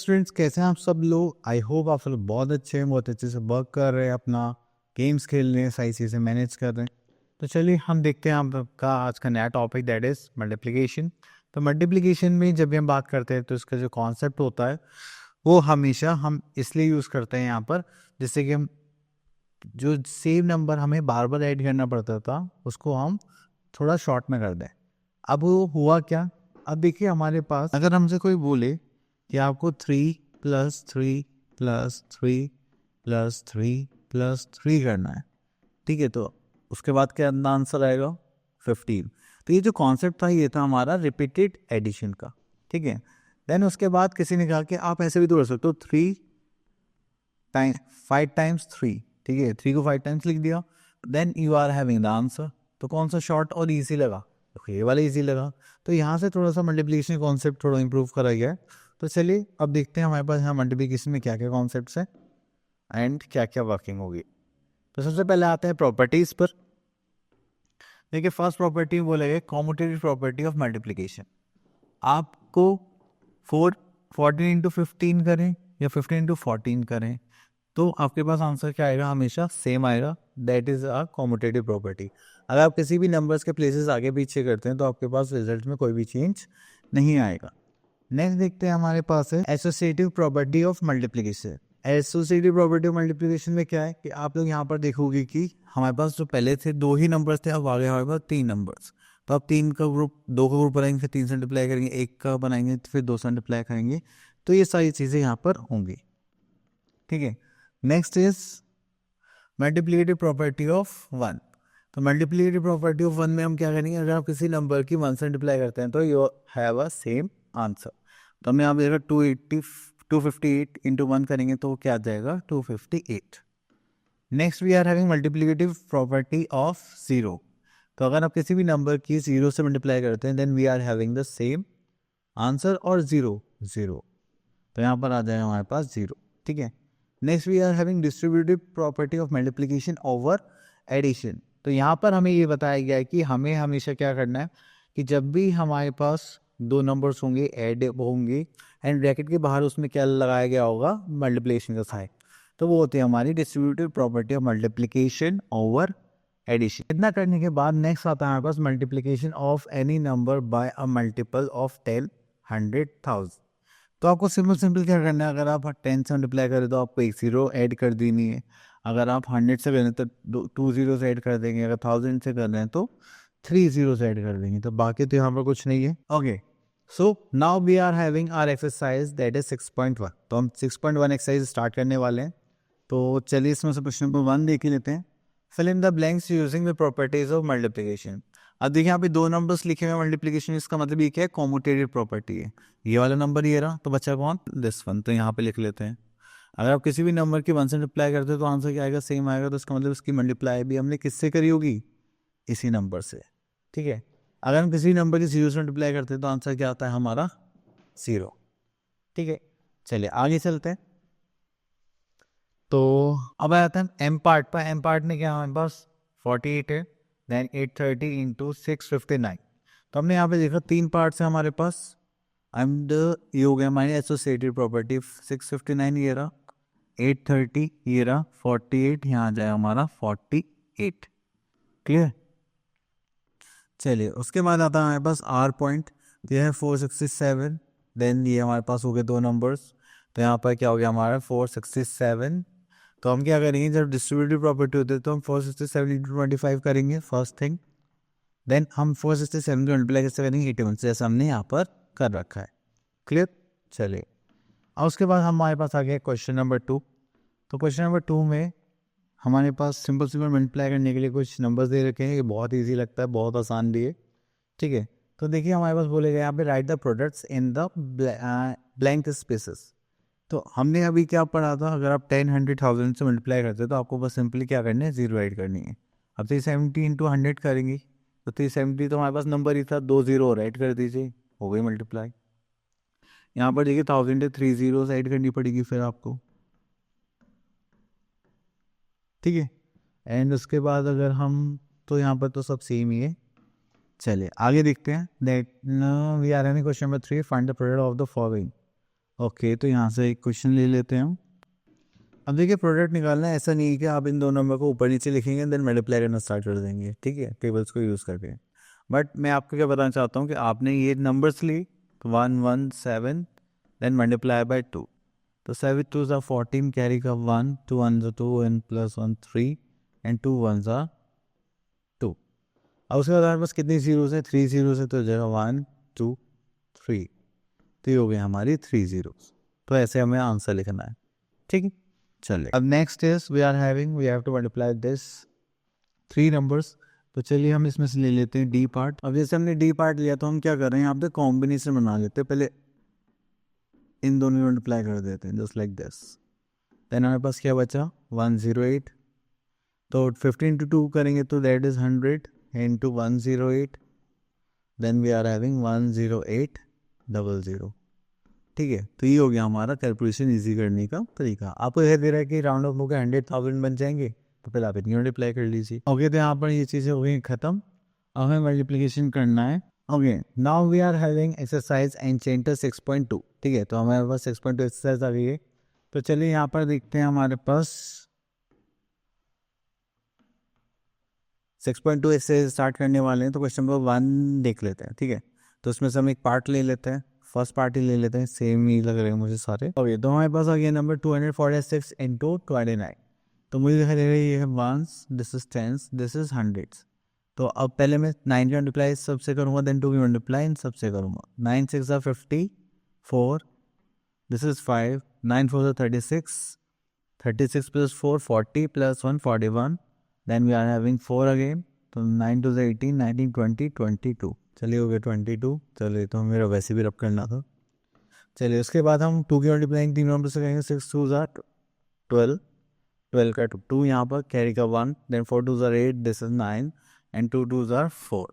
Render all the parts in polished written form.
Students, कैसे हैं आप सब लोग? आई होप आप सब लोग बहुत अच्छे हैं, बहुत अच्छे से वर्क कर रहे हैं, अपना गेम्स खेल रहे हैं, सारी चीज़ें मैनेज कर रहे हैं। तो चलिए हम देखते हैं आपका आज का नया टॉपिक, दैट इज़ मल्टीप्लिकेशन। तो मल्टीप्लिकेशन में जब भी हम बात करते हैं तो इसका जो कॉन्सेप्ट होता है वो हमेशा हम इसलिए यूज़ करते हैं यहाँ पर, जिससे कि हम जो सेम नंबर हमें बार बार ऐड करना पड़ता था उसको हम थोड़ा शॉर्ट में कर दें। अब वो हुआ क्या, अब देखिए हमारे पास अगर हमसे कोई बोले कि आपको 3 + 3 + 3 + 3 + 3 करना है, ठीक है, तो उसके बाद क्या आंसर आएगा? 15। तो ये जो कॉन्सेप्ट था ये था हमारा रिपीटेड एडिशन का, ठीक है। देन उसके बाद किसी ने कहा कि आप ऐसे भी तो कर सकते हो, 5 टाइम्स 3, ठीक है, 3 को 5 टाइम्स लिख दिया, then you are having the answer. तो कौन सा शॉर्ट और ईजी लगा? तो ये वाला ईजी लगा। तो यहाँ से थोड़ा सा मल्टीप्लिकेशन कॉन्सेप्ट थोड़ा इंप्रूव करा गया है। तो चलिए अब देखते हैं हमारे पास यहाँ मल्टीप्लिकेशन में क्या क्या कॉन्सेप्ट्स हैं एंड क्या क्या वर्किंग होगी। तो सबसे पहले आते हैं प्रॉपर्टीज़ पर। देखिए फर्स्ट प्रॉपर्टी बोलेगा कॉम्यूटेटिव प्रॉपर्टी ऑफ मल्टीप्लिकेशन। आपको 14 इंटू 15 करें या 15 इंटू 14 करें तो आपके पास आंसर क्या आएगा? हमेशा सेम आएगा। That is a commutative property. अगर आप किसी भी नंबर्स के प्लेसेस आगे पीछे करते हैं तो आपके पास रिजल्ट में कोई भी चेंज नहीं आएगा। नेक्स्ट देखते हैं हमारे पास है associative property of multiplication. Associative property of multiplication में क्या है कि आप लोग यहाँ पर देखोगे कि हमारे पास जो पहले थे 2 ही नंबर्स थे, अब आगे हमारे पास 3 नंबर्स। तो अब 3 का ग्रुप, 2 का ग्रुप बनाएंगे, फिर 3 से मल्टीप्लाई करेंगे, 1 का बनाएंगे फिर 2 से मल्टीप्लाई करेंगे। तो ये सारी चीज़ें यहाँ पर होंगी, ठीक है। Next is multiplicative property of 1। तो मल्टीप्लिकेटिव प्रॉपर्टी ऑफ 1 में हम क्या करेंगे? अगर आप किसी नंबर की 1 से मल्टीप्लाई करते हैं तो you have a same answer. तो हमें यहाँ पे 258 इंटू 1 करेंगे तो क्या आ जाएगा? 258। Next we are having multiplicative property of 0। तो अगर आप किसी भी नंबर की 0 से मल्टीप्लाई करते हैं then we are having the same answer और 0 0। तो यहाँ पर आ जाएगा हमारे पास 0, ठीक है। Next we are having distributive property of multiplication over addition. तो यहाँ पर हमें ये बताया गया है कि हमें हमेशा क्या करना है कि जब भी हमारे पास 2 नंबर्स होंगे ऐड होंगे एंड ब्रैकेट के बाहर उसमें क्या लगाया गया होगा? मल्टीप्लिकेशन का साइन। तो वो होती है हमारी distributive property of multiplication over addition. इतना करने के बाद नेक्स्ट आता है हमारे पास multiplication of any number by a multiple of 10, 100, 1000। तो आपको सिंपल क्या करना है? अगर आप 10 से मल्टीप्लाई करें तो आपको एक 0 ऐड कर देनी है। अगर आप 100 से करें तो 2 zeros ऐड कर देंगे। अगर 1000 से कर रहे हैं तो 3 zeros ऐड कर देंगे। तो बाकी तो यहाँ पर कुछ नहीं है। Okay, so now we are having our exercise that is 6.1। तो हम 6.1 एक्सरसाइज स्टार्ट करने वाले हैं। तो चलिए इसमें से क्वेश्चन नंबर 1 देख लेते हैं। Fill in the blanks using the properties of multiplication. अब देखिए यहाँ पे 2 नंबर्स लिखे हुए हैं मल्टीप्लिकेशन, इसका मतलब ये क्या है? कॉम्यूटेटिव प्रॉपर्टी है। ये वाला नंबर ये रहा, तो बच्चा कौन? This one. तो यहाँ पे लिख लेते हैं। अगर आप किसी भी नंबर की 1 से मल्टीप्लाई करते हैं तो आंसर क्या आएगा? सेम आएगा। तो इसका मतलब इसकी मल्टीप्लाई भी हमने किससे करी होगी? इसी नंबर से, ठीक है। अगर हम किसी नंबर की 0 से मल्टीप्लाई करते हैं तो आंसर क्या आता है हमारा? 0, ठीक है। चलिए आगे चलते हैं। तो अब आता है एम पार्ट पर। एम पार्ट में क्या हमारे पास 48 है, देन 830 इंटू 659। तो हमने यहाँ पे देखा 3 पार्ट्स है हमारे पास एंड ये हो गया हमारी एसोसिएटेड प्रॉपर्टी। 659 ये रहा, 830 ये रहा, 48 यहाँ आ जाएगा हमारा 48। क्लियर? चलिए उसके बाद आता है हमारे पास आर पॉइंट। ये है 467। देन ये हमारे पास हो गए 2 नंबर्स। तो यहाँ पर क्या हो गया हमारा 467। तो हम क्या करेंगे? जब डिस्ट्रीब्यूटिव प्रॉपर्टी होती है तो हम 467 इंटू 25 करेंगे फर्स्ट थिंग। देन हम 467 को मल्टीप्लाई कैसे करेंगे? 81 से, जैसा हमने यहाँ पर कर रखा है। क्लियर? चलिए और उसके बाद हमारे पास आ गया क्वेश्चन नंबर 2। तो क्वेश्चन नंबर 2 में हमारे पास सिंपल मल्टीप्लाई करने के लिए कुछ नंबर्स दे रखे हैं। ये बहुत ईजी लगता है, बहुत आसान भी है, ठीक है। तो देखिए हमारे पास बोलेगा यहाँ पे right the products in the blank spaces. तो हमने अभी क्या पढ़ा था? अगर आप 10, 100, 1000 से मल्टीप्लाई करते हैं तो आपको बस सिंपली क्या करना है? 0 ऐड करनी है। अब 370 इंटू 100 करेंगे तो 370 तो हमारे पास नंबर ही था, 2 0 और ऐड कर दीजिए, हो गई मल्टीप्लाई। यहाँ पर देखिए 1000 है, 3 zeros ऐड करनी पड़ेगी फिर आपको, ठीक है। एंड उसके बाद अगर हम, तो यहाँ पर तो सब सेम ही है। चलिए आगे देखते हैं। That we are having question number 3, find the product of the following. Okay, तो यहाँ से एक क्वेश्चन ले लेते हैं हम। अब देखिए प्रोडक्ट निकालना है, ऐसा नहीं है कि आप इन दोनों नंबर को ऊपर नीचे लिखेंगे देन मल्टीप्लाई करना स्टार्ट कर देंगे, ठीक है, टेबल्स को यूज़ करके। बट मैं आपको क्या बताना चाहता हूँ कि आपने ये नंबर्स ली 117 देन मल्टीप्लाई बाय 2, तो 7 2 ज़ा 14 कैरी का 1 2 1 ज़ा 2 एंड प्लस 1 3 एंड 2 1 ज़ा 2। अब उसके बाद हमारे पास कितनी जीरोस हैं, 3 जीरोस है, तो हो जाएगा 1 2 3, तो ये हो गई हमारी 3 जीरोस। तो ऐसे हमें आंसर लिखना है, ठीक है। चलिए अब next is we have to multiply this 3 numbers. तो चलिए हम इसमें से ले लेते हैं डी पार्ट। अब जैसे हमने डी पार्ट लिया तो हम क्या कर रहे हैं, यहाँ पे कॉम्बिनेशन बना लेते हैं, पहले इन दोनों में मल्टीप्लाई कर देते हैं जस्ट लाइक दिस। देन हमारे पास क्या बचा 108, तो 15 to 2 करेंगे तो that is 100 into 108, then we are having 10800, ठीक है। तो ये हो गया हमारा कैलकुलेशन इजी करने का तरीका। आपको यह दे रहा है कि राउंड ऑफ होकर 100,000 बन जाएंगे, तो पहले आप इतनी मल्टीप्लाई कर लीजिए। ओके, तो यहाँ पर ये चीज़ें हो गई ख़त्म। अब हमें मल्टीप्लिकेशन करना है। Okay, now we are having exercise in chapter 6.2, ठीक है। तो हमारे पास 6.2 एक्सरसाइज आ गई है। तो चलिए यहाँ पर देखते हैं, हमारे पास 6.2 एक्सरसाइज स्टार्ट करने वाले हैं। तो क्वेश्चन नंबर 1 देख लेते हैं, ठीक है। तो उसमें से हम एक पार्ट ले लेते हैं, फर्स्ट पार्ट ही ले लेते हैं, सेम ही लग रहे हैं मुझे सारे। ओके, तो हमारे पास आ गया नंबर 246 इंटू 29। तो मुझे दिखाई दे रहा है ये है ones, this is tens, this is hundreds. तो अब पहले मैं 9 का मल्टीप्लाई सबसे करूँगा, देन 2 की मल्टीप्लाई इन सबसे करूँगा। 9 6 54, this is 5, 9 4 36, 36 plus 4 40 plus 1 41, then we are having 4 again. तो 9 2 18, 19 20 22, चलिए हो गया 22। चलिए, तो मेरा वैसे भी रब करना था। चलिए उसके बाद हम 2 की मल्टीप्लाइंग 3 नंबर से करेंगे। 6 2 12, 12 का 2 यहाँ पर कैरी का 1, then 4 2 8, this is 9 and 2 2 4।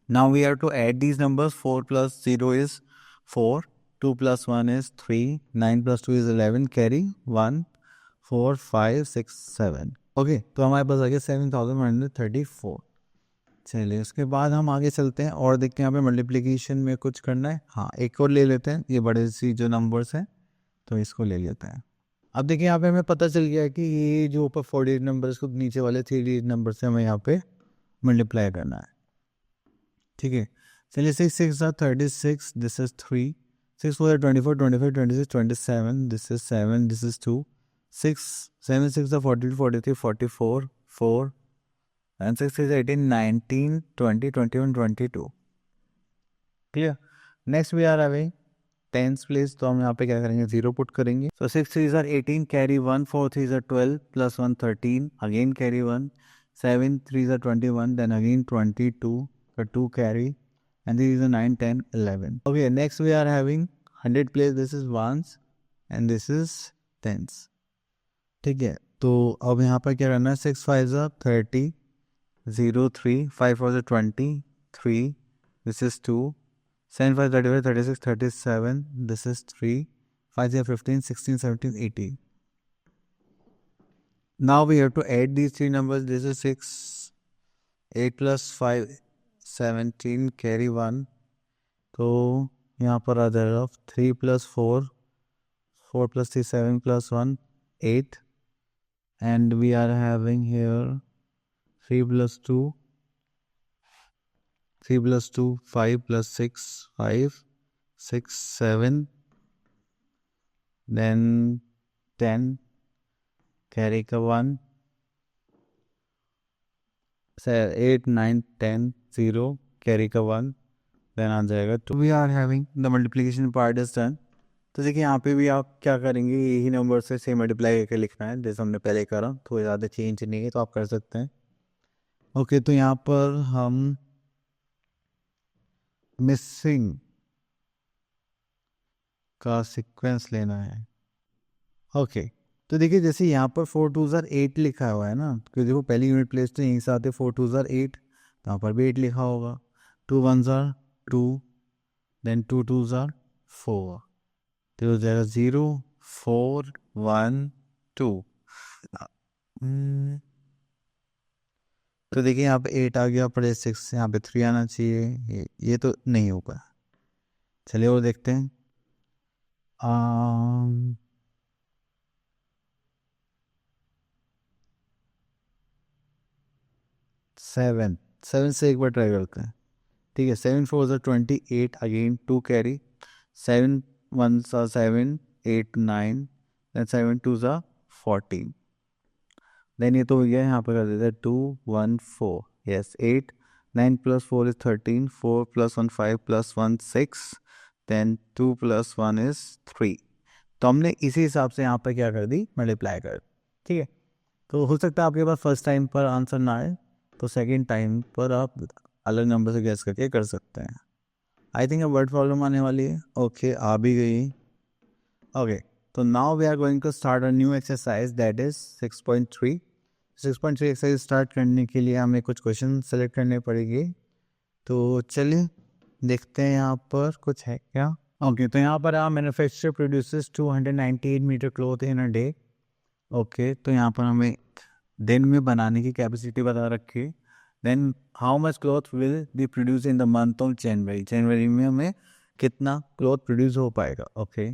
Now we have to add these numbers. 4 plus 0 is 4, 2 plus 1 is 3, 9 plus 2 is 11, carry 1 4 5 6 7। Okay, तो हमारे पास आ गया 7134। चलिए उसके बाद हम आगे चलते हैं और देखते हैं यहाँ पे मल्टीप्लिकेशन में कुछ करना है। हाँ, एक और ले लेते हैं, ये बड़े सी जो नंबर्स हैं तो इसको ले लेते हैं। अब देखिए यहाँ पे हमें पता चल गया है कि ये जो ऊपर 4 डिजिट नंबर इसको नीचे वाले 3 डिजिट नंबर से हमें यहाँ पे मल्टीप्लाई करना है, ठीक है। चलिए 6 6 36, this is 3, 6 4 24 25 26 27, this is 7, this is 2, 6 7 6 42 43 44 4 and 6 is 18 19 20 21 22, clear। next we are having tens place, तो हम यहाँ पे क्या करेंगे, 0 पुट करेंगे। so 6 3s are 18, carry 1, 4 3s are 12 plus 1 13, again carry 1, 7 3s are 21, then again 22 for 2 carry, and these are 9 10 11। okay, next we are having 100 place, this is ones and this is tens, ठीक है। तो अब यहाँ पर क्या करना है, 6 5s are 30, 0 3, 5 4s are 20 3, this is 2, 7 5 35 36 37, this is 3, 5 0 15 16 17 18। now we have to add these three numbers, this is 6, 8 plus 5 17, carry 1, तो यहाँ पर आ जाएगा 3 plus 4, 4 plus 3 7 plus 1 8, and we are having here 3 plus 2, 3 plus 2 5 plus 6 5 6 7, then 10, carry का 1, 8 9 10 0, carry का 1, then आ जाएगा 2। we are having the multiplication part is done। तो देखिए यहाँ पे भी आप क्या करेंगे, यही नंबर से सेम मल्टीप्लाई करके लिखना है जैसे हमने पहले करा, थोड़ा ज़्यादा चेंज नहीं है तो आप कर सकते हैं। ओके, तो यहाँ पर हम मिसिंग का सीक्वेंस लेना है। ओके, तो देखिए जैसे यहाँ पर 4 2 8 लिखा हुआ है ना, क्योंकि देखो पहली यूनिट प्लेस तो यहीं से आते 4 2 8, तो यहाँ पर भी 8 लिखा होगा। 2 1 2, देन 2 2 4, तो हो जाएगा 0 4 1 2। तो देखिए यहाँ पे 8 आ गया, पर 6 यहाँ पे 3 आना चाहिए, ये तो नहीं होगा। चलिए और देखते हैं। सेवन, सेवन से एक बार ट्राई करते हैं। ठीक है, 7 4 28, अगेन 2 कैरी, 7 1 7 8 9, देन 7 2 14, देन ये तो हो गया। यहाँ पे कर देते हैं 2 1 4, यस 8, 9 + 4 इज 13, 4 + 1 5 + 1 6, देन 2 + 1 इज 3। तो हमने इसी हिसाब से यहाँ पे क्या कर दी, मल्टीप्लाई कर। ठीक है, तो हो सकता है आपके पास फर्स्ट टाइम पर आंसर ना आए, तो सेकेंड टाइम पर आप अलग नंबर से गैस करके कर सकते हैं। आई थिंक अब वर्ड प्रॉब्लम आने वाली है। ओके, आ भी गई। ओके, तो now we are going to start a new exercise, that is 6.3। 6.3 exercise start करने के लिए हमें कुछ क्वेश्चन सेलेक्ट करने पड़ेंगे। तो चलिए देखते हैं यहाँ पर कुछ है क्या। ओके, तो यहाँ पर manufacturer produces 298 metre cloth in a day. Okay, तो यहाँ पर हमें दिन में बनाने की कैपेसिटी बता रखी है। Then how much cloth will be produce in the month of January, जनवरी में हमें कितना क्लॉथ प्रोड्यूस हो पाएगा। ओके,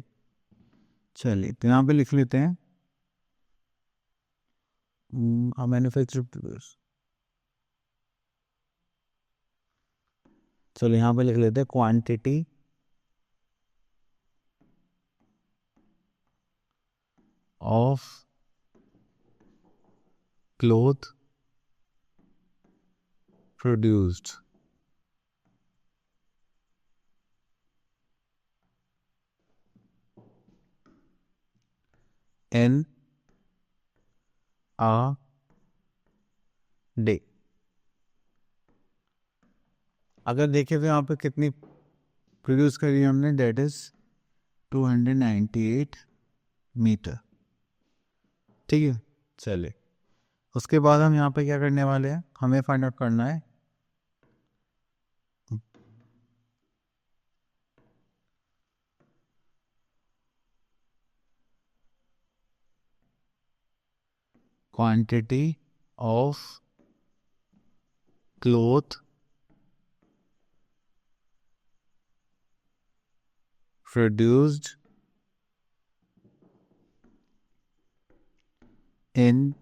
चलिए तो यहाँ पे लिख लेते हैं मैन्युफैक्चर प्रोड्यूस। चलो यहाँ पे लिख लेते हैं quantity of cloth produced in a day. अगर देखें तो यहाँ पे कितनी प्रोड्यूस करी हमने, डेट इज 298 मीटर। ठीक है, चलिए उसके बाद हम यहाँ पे क्या करने वाले हैं, हमें फाइंड आउट करना है quantity of cloth produced in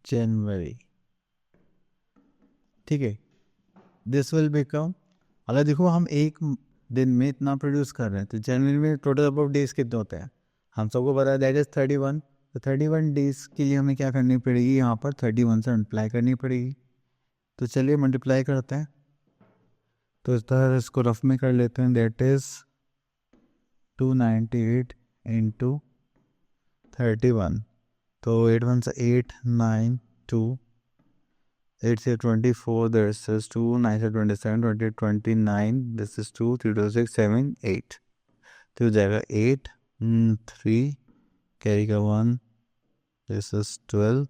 January. ठीक है, दिस विल बिकम, अगर देखो हम एक दिन में इतना प्रोड्यूस कर रहे हैं, तो जनवरी में टोटल नंबर ऑफ डेज कितने होते हैं, हम सबको पता है, दैट इज 31। तो 31 डेज के लिए हमें क्या करनी पड़ेगी, यहाँ पर 31 से मल्टीप्लाई करनी पड़ेगी। तो चलिए मल्टीप्लाई करते हैं। तो इस तरह इसको रफ में कर लेते हैं, दैट इज 298 इंटू 31। तो 8 1 से 8 9 2, 8 से 24, this is 2, 9 से 27, 20 29, this is 2, 3 2 6 7 8, तो हो जाएगा 8 3 कैरी का 1, this is 12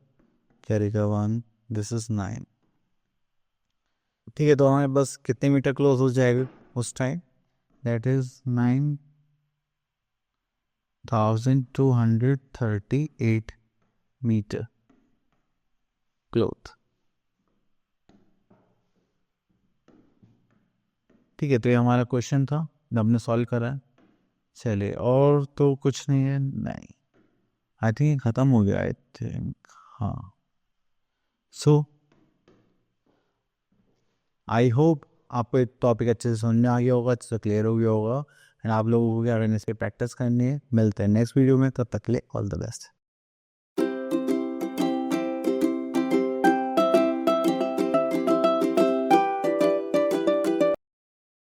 कैरी का 1, this is 9। ठीक है, तो हमारे बस कितने मीटर क्लोज हो जाएगा उस time, that is 9238 metre cloth. ठीक है, तो ये हमारा क्वेश्चन था, हमने सॉल्व करा है। चलिए, और तो कुछ नहीं है, नहीं, आई थिंक ख़त्म हो गया, आई थिंक। हाँ, सो आई होप आपको एक टॉपिक अच्छे से समझ में आ गया होगा, अच्छे से क्लियर हो गया होगा, एंड आप लोगों को क्या करने से प्रैक्टिस करनी है। मिलते हैं नेक्स्ट वीडियो में, तब तक के लिए ऑल द बेस्ट।